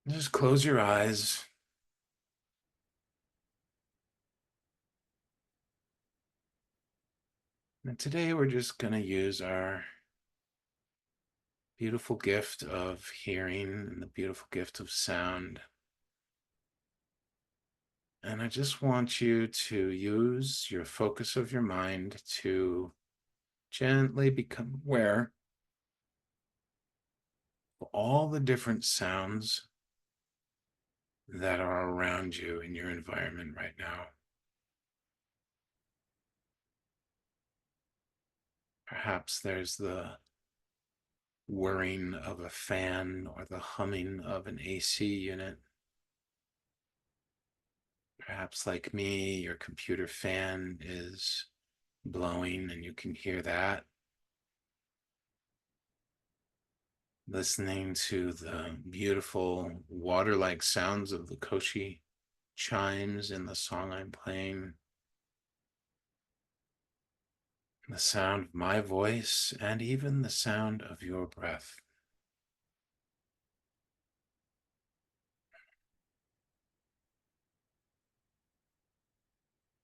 Just close your eyes. And today we're just going to use our beautiful gift of hearing and the beautiful gift of sound. And I just want you to use your focus of your mind to gently become aware of all the different sounds that are around you in your environment right now. Perhaps there's the whirring of a fan or the humming of an AC unit. Perhaps, like me, your computer fan is blowing and you can hear that. Listening to the beautiful water-like sounds of the koshi chimes in the song I'm playing. The sound of my voice and even the sound of your breath.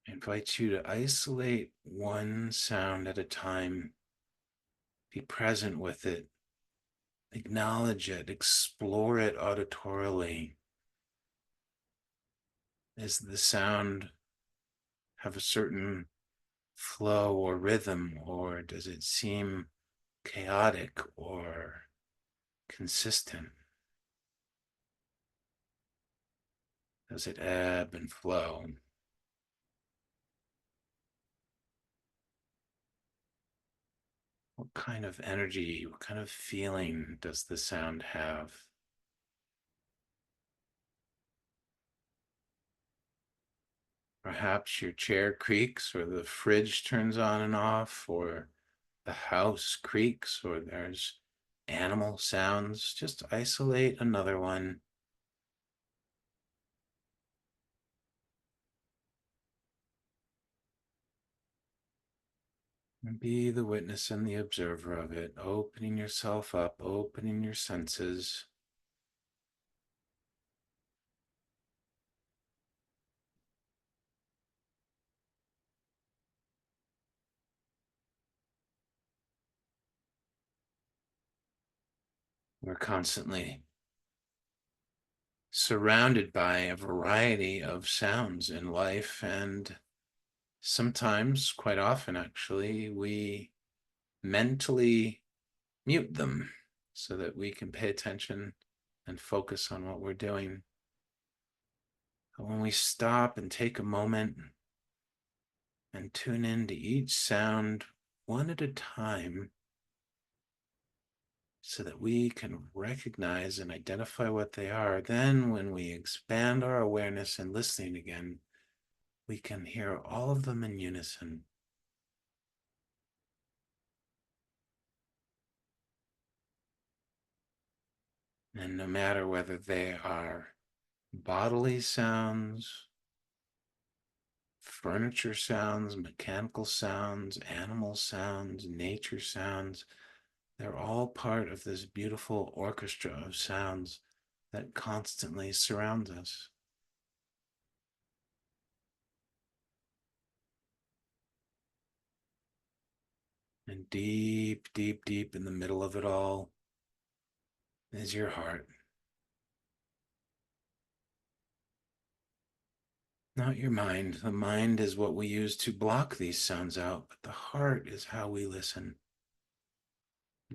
I invite you to isolate one sound at a time. Be present with it. Acknowledge it. Explore it auditorily. Is the sound have a certain flow or rhythm, or does it seem chaotic or consistent? Does it ebb and flow? What kind of energy, what kind of feeling does the sound have? Perhaps your chair creaks, or the fridge turns on and off, or the house creaks, or there's animal sounds. Just isolate another one. And be the witness and the observer of it, opening yourself up, opening your senses. We're constantly surrounded by a variety of sounds in life, and sometimes, quite often actually, we mentally mute them so that we can pay attention and focus on what we're doing. But when we stop and take a moment and tune in to each sound one at a time, so that we can recognize and identify what they are, then when we expand our awareness and listening again, we can hear all of them in unison. And no matter whether they are bodily sounds, furniture sounds, mechanical sounds, animal sounds, nature sounds, they're all part of this beautiful orchestra of sounds that constantly surrounds us. And deep, deep, deep in the middle of it all is your heart. Not your mind. The mind is what we use to block these sounds out, but the heart is how we listen.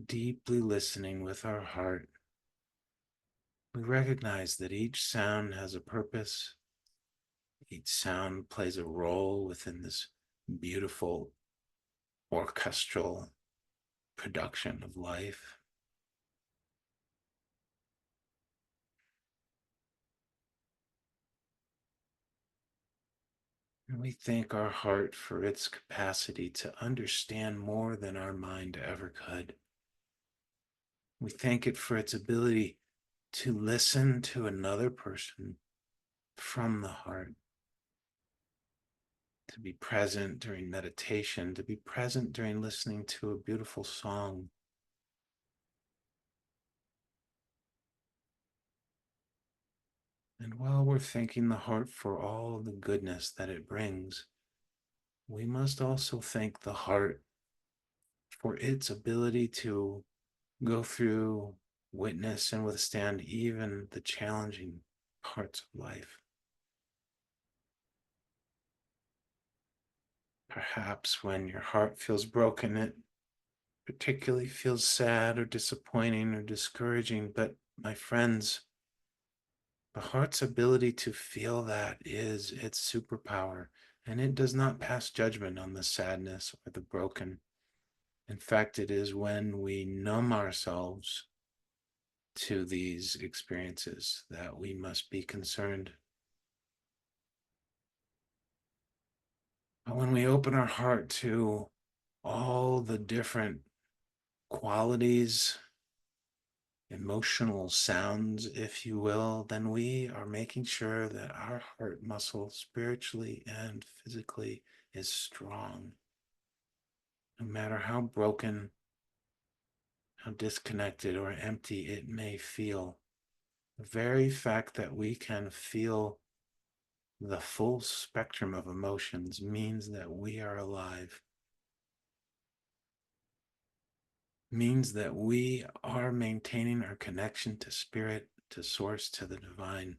Deeply listening with our heart, we recognize that each sound has a purpose. Each sound plays a role within this beautiful orchestral production of life. And we thank our heart for its capacity to understand more than our mind ever could. We thank it for its ability to listen to another person from the heart, to be present during meditation, to be present during listening to a beautiful song. And while we're thanking the heart for all the goodness that it brings, we must also thank the heart for its ability to go through, witness, and withstand even the challenging parts of life. Perhaps when your heart feels broken, it particularly feels sad or disappointing or discouraging. But my friends, the heart's ability to feel that is its superpower, and it does not pass judgment on the sadness or the broken. In fact, it is when we numb ourselves to these experiences that we must be concerned. But when we open our heart to all the different qualities, emotional sounds, if you will, then we are making sure that our heart muscle, spiritually and physically, is strong. No matter how broken, how disconnected, or empty it may feel, the very fact that we can feel the full spectrum of emotions means that we are alive, means that we are maintaining our connection to spirit, to source, to the divine.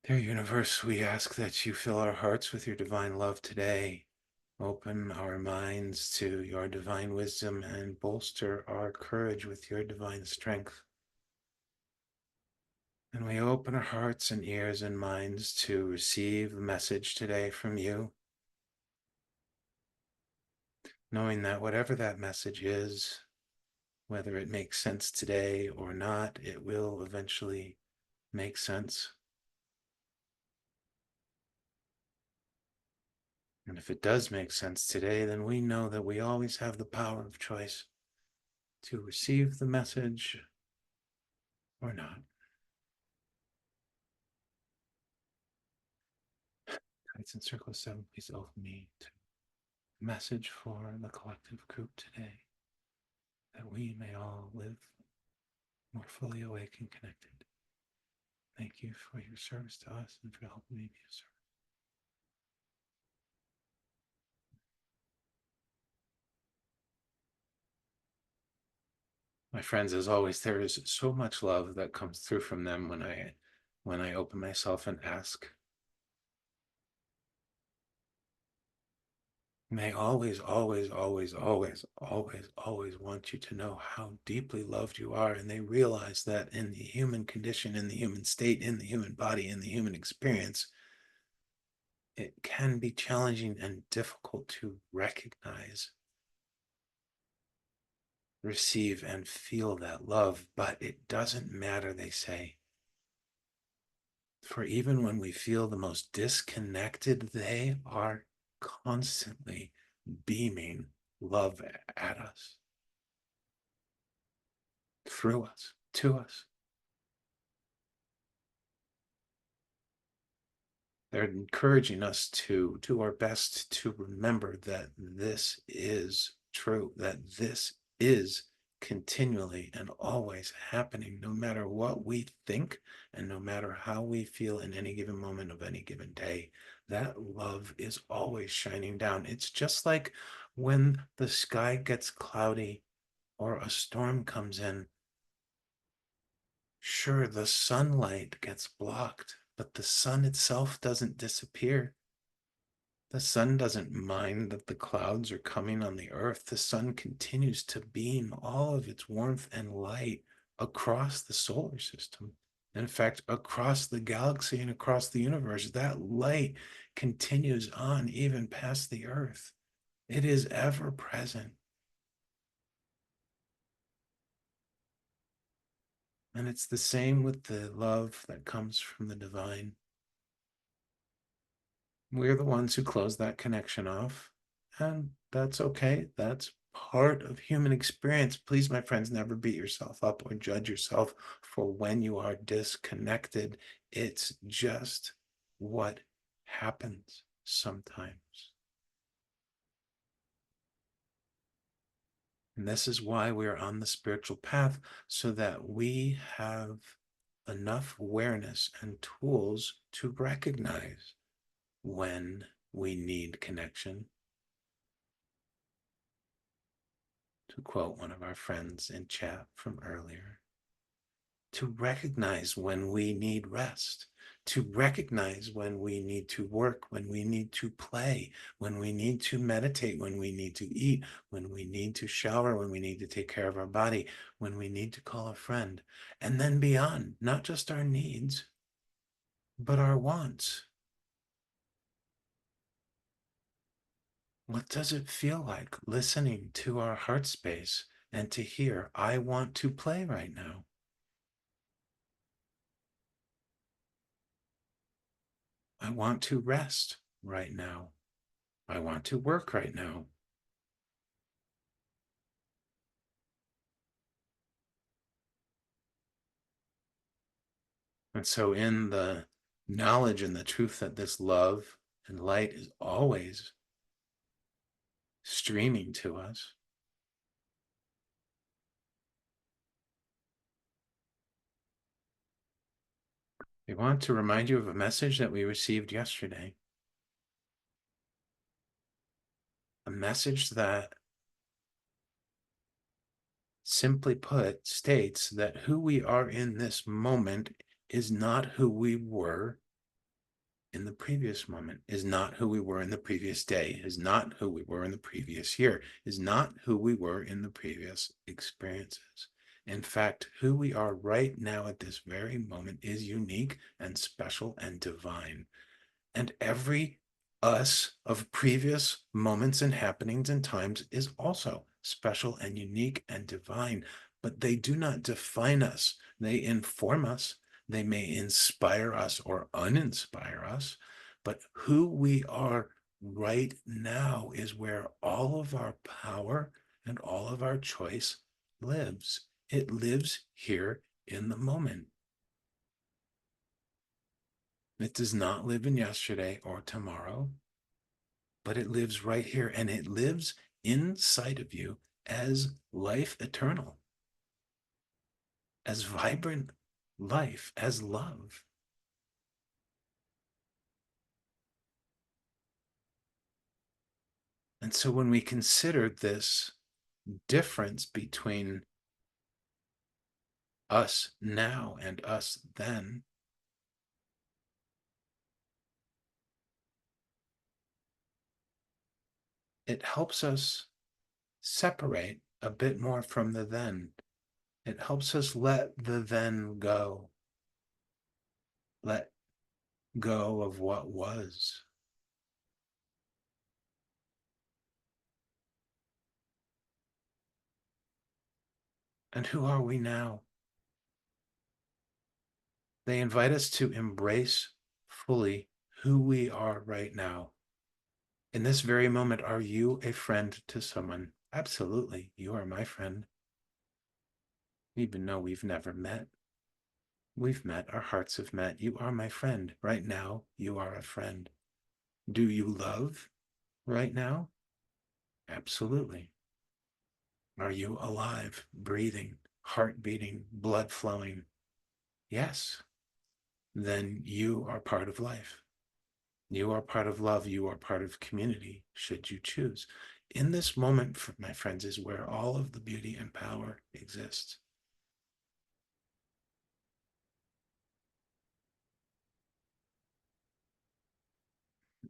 Dear universe, we ask that you fill our hearts with your divine love today. Open our minds to your divine wisdom and bolster our courage with your divine strength. And we open our hearts and ears and minds to receive a message today from you, knowing that whatever that message is, whether it makes sense today or not, it will eventually make sense. And if it does make sense today, then we know that we always have the power of choice to receive the message or not. Kites and Circle 7, please open me to a message for the collective group today, that we may all live more fully awake and connected. Thank you for your service to us and for helping me be of service. My friends, as always, there is so much love that comes through from them when I open myself and ask. And they always, always, always, always, always, always want you to know how deeply loved you are. And they realize that in the human condition, in the human state, in the human body, in the human experience, it can be challenging and difficult to recognize, receive, and feel that love. But it doesn't matter, they say. For even when we feel the most disconnected, they are constantly beaming love at us, through us, to us. They're encouraging us to do our best to remember that this is true, that this is continually and always happening, no matter what we think and no matter how we feel in any given moment of any given day. That love is always shining down. It's just like when the sky gets cloudy or a storm comes in. Sure, the sunlight gets blocked, but the sun itself doesn't disappear. The sun doesn't mind that the clouds are coming on the earth. The sun continues to beam all of its warmth and light across the solar system. In fact, across the galaxy and across the universe, that light continues on even past the earth. It is ever present. And it's the same with the love that comes from the divine. We're the ones who close that connection off, and that's okay. That's part of human experience. Please, my friends, never beat yourself up or judge yourself for when you are disconnected. It's just what happens sometimes. And this is why we're on the spiritual path, so that we have enough awareness and tools to recognize when we need connection. To quote one of our friends in chat from earlier, to recognize when we need rest, to recognize when we need to work, when we need to play, when we need to meditate, when we need to eat, when we need to shower, when we need to take care of our body, when we need to call a friend, and then beyond, not just our needs, but our wants. What does it feel like listening to our heart space and to hear, I want to play right now? I want to rest right now. I want to work right now. And so, in the knowledge and the truth that this love and light is always streaming to us, we want to remind you of a message that we received yesterday. A message that, simply put, states that who we are in this moment is not who we were in the previous moment, is not who we were in the previous day, is not who we were in the previous year, is not who we were in the previous experiences. In fact, who we are right now at this very moment is unique and special and divine. And every us of previous moments and happenings and times is also special and unique and divine, but they do not define us. They inform us. They may inspire us or uninspire us, but who we are right now is where all of our power and all of our choice lives. It lives here in the moment. It does not live in yesterday or tomorrow, but it lives right here, and it lives inside of you as life eternal, as vibrant life, as love. And so when we consider this difference between us now and us then, it helps us separate a bit more from the then. It helps us let the then go, let go of what was. And who are we now? They invite us to embrace fully who we are right now. In this very moment, are you a friend to someone? Absolutely. You are my friend. Even though we've never met, we've met, our hearts have met. You are my friend. Right now, you are a friend. Do you love right now? Absolutely. Are you alive, breathing, heart beating, blood flowing? Yes. Then you are part of life. You are part of love. You are part of community, should you choose. In this moment, my friends, is where all of the beauty and power exists.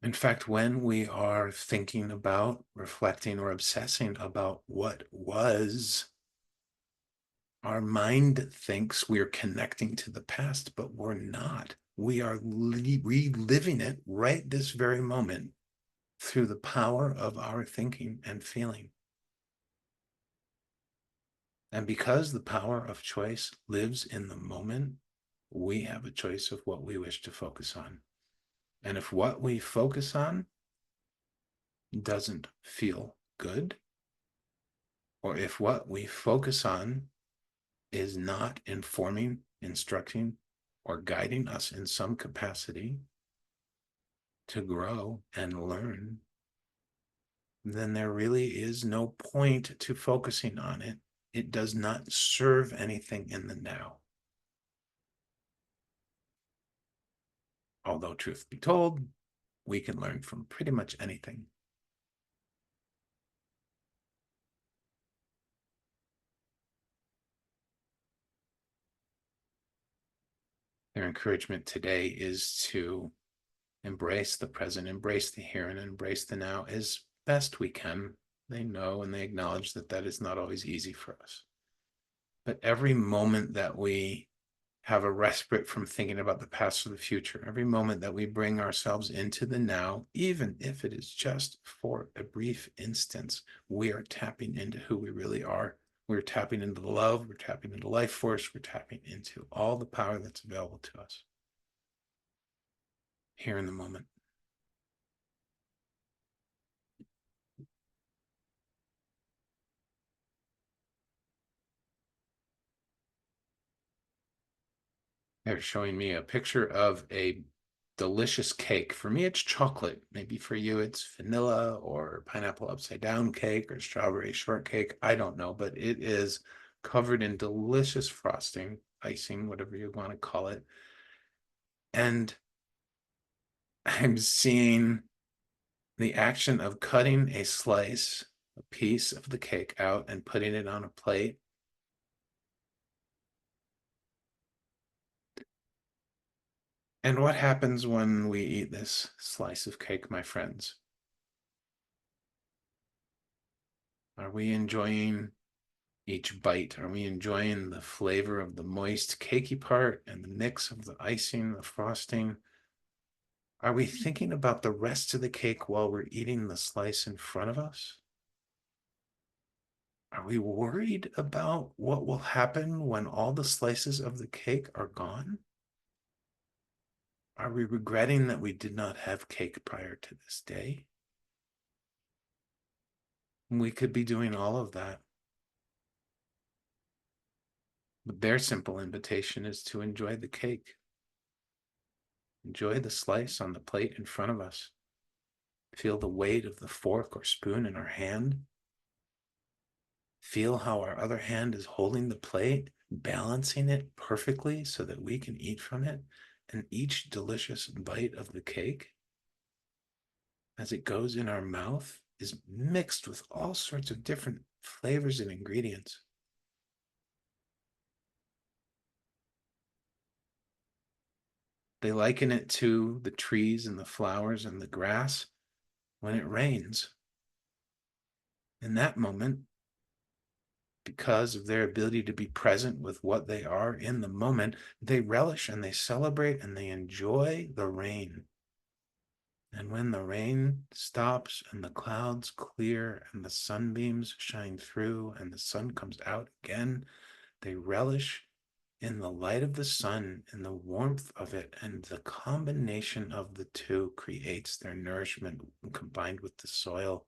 In fact, when we are thinking about, reflecting, or obsessing about what was, our mind thinks we're connecting to the past, but we're not. We are reliving it right this very moment through the power of our thinking and feeling. And because the power of choice lives in the moment, we have a choice of what we wish to focus on. And if what we focus on doesn't feel good, or if what we focus on is not informing, instructing, or guiding us in some capacity to grow and learn, then there really is no point to focusing on it. It does not serve anything in the now. Although, truth be told, we can learn from pretty much anything. Their encouragement today is to embrace the present, embrace the here, and embrace the now as best we can. They know and they acknowledge that that is not always easy for us. But every moment that we have a respite from thinking about the past or the future, every moment that we bring ourselves into the now, even if it is just for a brief instance, we are tapping into who we really are. We're tapping into the love, we're tapping into life force, we're tapping into all the power that's available to us here in the moment. They're showing me a picture of a delicious cake. For me, it's chocolate. Maybe for you, it's vanilla or pineapple upside down cake or strawberry shortcake. I don't know, but it is covered in delicious frosting, icing, whatever you want to call it. And I'm seeing the action of cutting a slice, a piece of the cake out and putting it on a plate. And what happens when we eat this slice of cake, my friends? Are we enjoying each bite? Are we enjoying the flavor of the moist, cakey part and the mix of the icing, the frosting? Are we thinking about the rest of the cake while we're eating the slice in front of us? Are we worried about what will happen when all the slices of the cake are gone? Are we regretting that we did not have cake prior to this day? We could be doing all of that. But their simple invitation is to enjoy the cake. Enjoy the slice on the plate in front of us. Feel the weight of the fork or spoon in our hand. Feel how our other hand is holding the plate, balancing it perfectly so that we can eat from it. And each delicious bite of the cake, as it goes in our mouth, is mixed with all sorts of different flavors and ingredients. They liken it to the trees and the flowers and the grass when it rains. In that moment, because of their ability to be present with what they are in the moment, they relish and they celebrate and they enjoy the rain. And when the rain stops and the clouds clear and the sunbeams shine through and the sun comes out again, they relish in the light of the sun and the warmth of it. And the combination of the two creates their nourishment combined with the soil.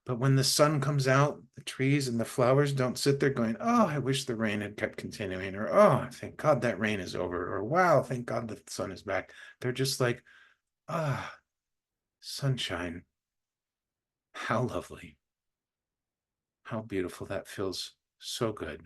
But when the sun comes out, the trees and the flowers don't sit there going, oh, I wish the rain had kept continuing, or oh, thank God that rain is over, or wow, thank God the sun is back. They're just like, ah, sunshine. How lovely. How beautiful. That feels so good.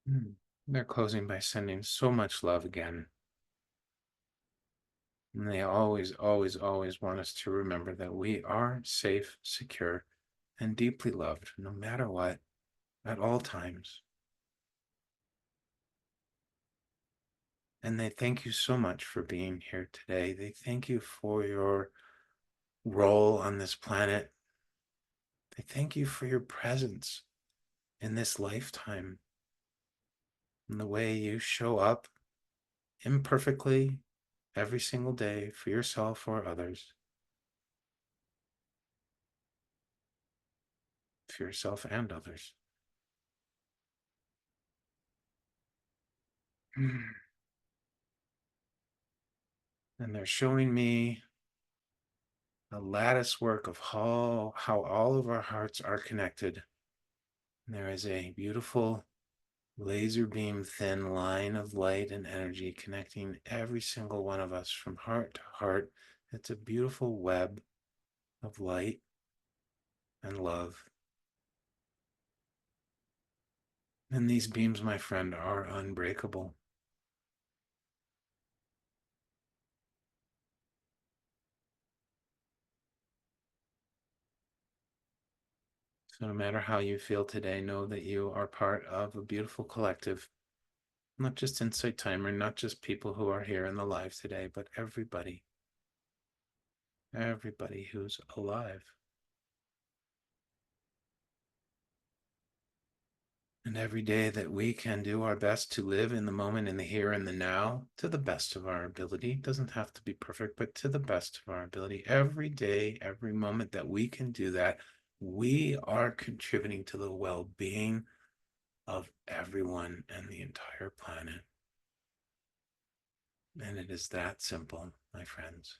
Mm. They're closing by sending so much love again. And they always, always, always want us to remember that we are safe, secure, and deeply loved, no matter what, at all times. And they thank you so much for being here today. They thank you for your role on this planet. They thank you for your presence in this lifetime and the way you show up imperfectly every single day for yourself or others, for yourself and others. And they're showing me a lattice work of how all of our hearts are connected. And there is a beautiful laser beam thin line of light and energy connecting every single one of us from heart to heart. It's a beautiful web of light and love. And these beams, my friend, are unbreakable. So no matter how you feel today, know that you are part of a beautiful collective, not just Insight Timer, not just people who are here in the live today, but everybody who's alive. And every day that we can do our best to live in the moment, in the here and the now, to the best of our ability. It doesn't have to be perfect, but to the best of our ability. Every day, every moment that we can do that, we are contributing to the well being of everyone and the entire planet. And it is that simple, my friends.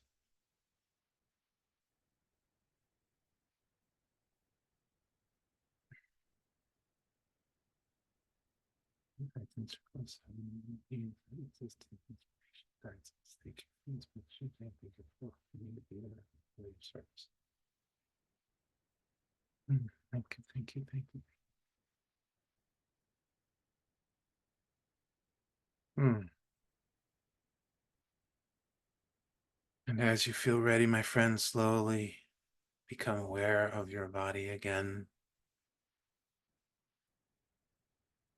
Thank you, thank you, thank you. Mm. And as you feel ready, my friend, slowly become aware of your body again.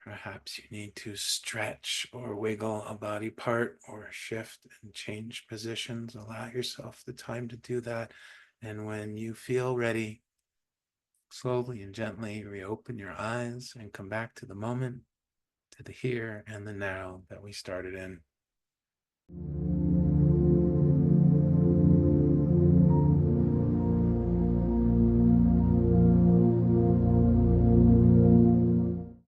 Perhaps you need to stretch or wiggle a body part or shift and change positions. Allow yourself the time to do that. And when you feel ready, slowly and gently reopen your eyes and come back to the moment, to the here and the now that we started in.